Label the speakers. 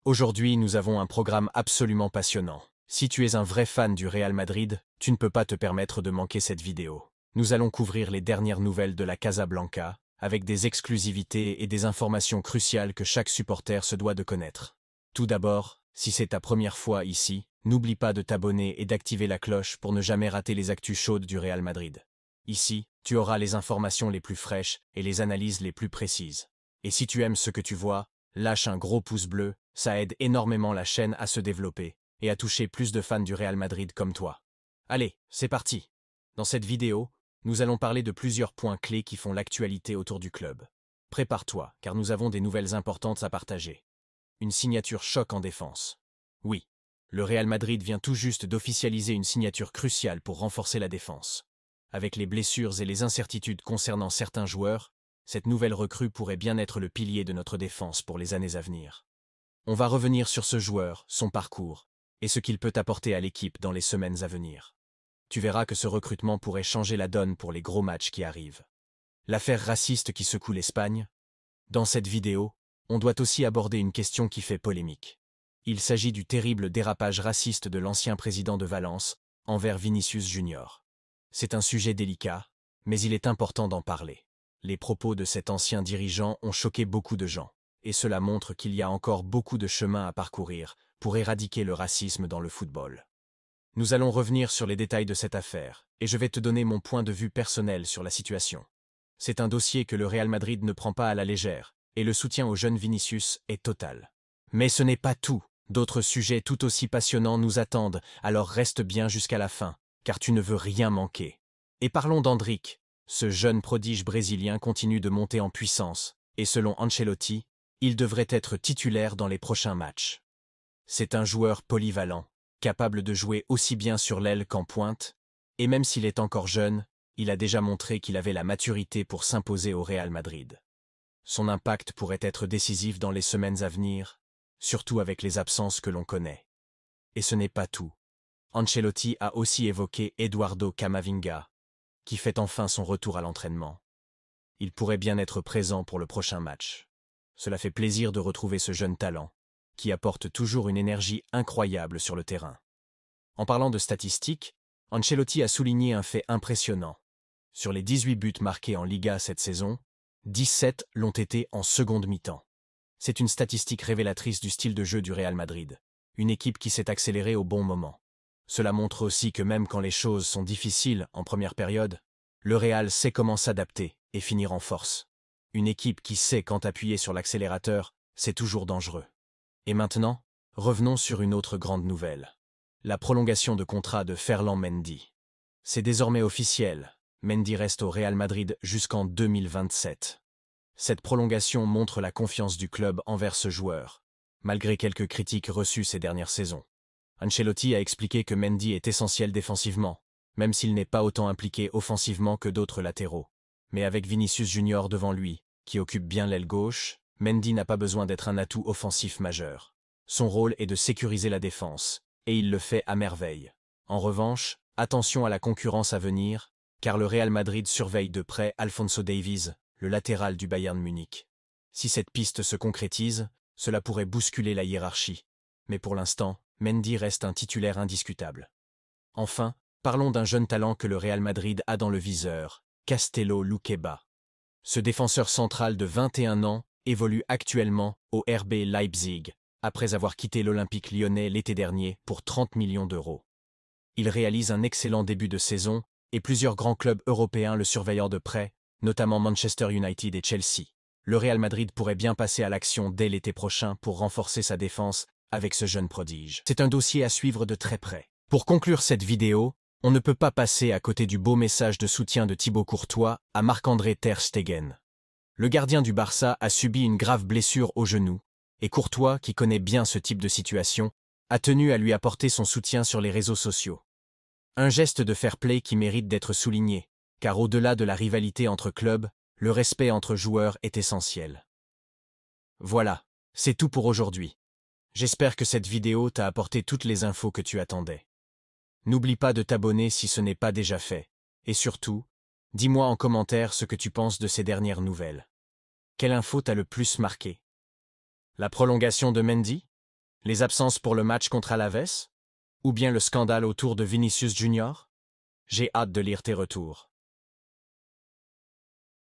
Speaker 1: Aujourd'hui, nous avons un programme absolument passionnant. Si tu es un vrai fan du Real Madrid, tu ne peux pas te permettre de manquer cette vidéo. Nous allons couvrir les dernières nouvelles de la Casablanca, avec des exclusivités et des informations cruciales que chaque supporter se doit de connaître. Tout d'abord, si c'est ta première fois ici, n'oublie pas de t'abonner et d'activer la cloche pour ne jamais rater les actus chaudes du Real Madrid. Ici, tu auras les informations les plus fraîches et les analyses les plus précises. Et si tu aimes ce que tu vois, lâche un gros pouce bleu, ça aide énormément la chaîne à se développer et à toucher plus de fans du Real Madrid comme toi. Allez, c'est parti! Dans cette vidéo, nous allons parler de plusieurs points clés qui font l'actualité autour du club. Prépare-toi, car nous avons des nouvelles importantes à partager. Une signature choc en défense. Oui, le Real Madrid vient tout juste d'officialiser une signature cruciale pour renforcer la défense. Avec les blessures et les incertitudes concernant certains joueurs, cette nouvelle recrue pourrait bien être le pilier de notre défense pour les années à venir. On va revenir sur ce joueur, son parcours, et ce qu'il peut apporter à l'équipe dans les semaines à venir. Tu verras que ce recrutement pourrait changer la donne pour les gros matchs qui arrivent. L'affaire raciste qui secoue l'Espagne. Dans cette vidéo, on doit aussi aborder une question qui fait polémique. Il s'agit du terrible dérapage raciste de l'ancien président de Valence envers Vinicius Junior. C'est un sujet délicat, mais il est important d'en parler. Les propos de cet ancien dirigeant ont choqué beaucoup de gens, et cela montre qu'il y a encore beaucoup de chemin à parcourir pour éradiquer le racisme dans le football. Nous allons revenir sur les détails de cette affaire, et je vais te donner mon point de vue personnel sur la situation. C'est un dossier que le Real Madrid ne prend pas à la légère, et le soutien au jeune Vinicius est total. Mais ce n'est pas tout. D'autres sujets tout aussi passionnants nous attendent, alors reste bien jusqu'à la fin, car tu ne veux rien manquer. Et parlons d'Endrick. Ce jeune prodige brésilien continue de monter en puissance, et selon Ancelotti, il devrait être titulaire dans les prochains matchs. C'est un joueur polyvalent, capable de jouer aussi bien sur l'aile qu'en pointe, et même s'il est encore jeune, il a déjà montré qu'il avait la maturité pour s'imposer au Real Madrid. Son impact pourrait être décisif dans les semaines à venir, surtout avec les absences que l'on connaît. Et ce n'est pas tout. Ancelotti a aussi évoqué Eduardo Camavinga, qui fait enfin son retour à l'entraînement. Il pourrait bien être présent pour le prochain match. Cela fait plaisir de retrouver ce jeune talent, qui apporte toujours une énergie incroyable sur le terrain. En parlant de statistiques, Ancelotti a souligné un fait impressionnant. Sur les 18 buts marqués en Liga cette saison, 17 l'ont été en seconde mi-temps. C'est une statistique révélatrice du style de jeu du Real Madrid, une équipe qui s'est accélérée au bon moment. Cela montre aussi que même quand les choses sont difficiles en première période, le Real sait comment s'adapter et finir en force. Une équipe qui sait quand appuyer sur l'accélérateur, c'est toujours dangereux. Et maintenant, revenons sur une autre grande nouvelle. La prolongation de contrat de Ferland Mendy. C'est désormais officiel, Mendy reste au Real Madrid jusqu'en 2027. Cette prolongation montre la confiance du club envers ce joueur, malgré quelques critiques reçues ces dernières saisons. Ancelotti a expliqué que Mendy est essentiel défensivement, même s'il n'est pas autant impliqué offensivement que d'autres latéraux. Mais avec Vinicius Junior devant lui, qui occupe bien l'aile gauche, Mendy n'a pas besoin d'être un atout offensif majeur. Son rôle est de sécuriser la défense, et il le fait à merveille. En revanche, attention à la concurrence à venir, car le Real Madrid surveille de près Alphonso Davies, le latéral du Bayern Munich. Si cette piste se concrétise, cela pourrait bousculer la hiérarchie. Mais pour l'instant, Mendy reste un titulaire indiscutable. Enfin, parlons d'un jeune talent que le Real Madrid a dans le viseur, Castello Luqueba. Ce défenseur central de 21 ans évolue actuellement au RB Leipzig, après avoir quitté l'Olympique lyonnais l'été dernier pour 30 millions d'euros. Il réalise un excellent début de saison et plusieurs grands clubs européens le surveillant de près, notamment Manchester United et Chelsea. Le Real Madrid pourrait bien passer à l'action dès l'été prochain pour renforcer sa défense avec ce jeune prodige. C'est un dossier à suivre de très près. Pour conclure cette vidéo, on ne peut pas passer à côté du beau message de soutien de Thibaut Courtois à Marc-André ter Stegen. Le gardien du Barça a subi une grave blessure au genou, et Courtois, qui connaît bien ce type de situation, a tenu à lui apporter son soutien sur les réseaux sociaux. Un geste de fair-play qui mérite d'être souligné, car au-delà de la rivalité entre clubs, le respect entre joueurs est essentiel. Voilà, c'est tout pour aujourd'hui. J'espère que cette vidéo t'a apporté toutes les infos que tu attendais. N'oublie pas de t'abonner si ce n'est pas déjà fait, et surtout, dis-moi en commentaire ce que tu penses de ces dernières nouvelles. Quelle info t'a le plus marqué? La prolongation de Mendy? Les absences pour le match contre Alaves? Ou bien le scandale autour de Vinicius Junior? J'ai hâte de lire tes retours.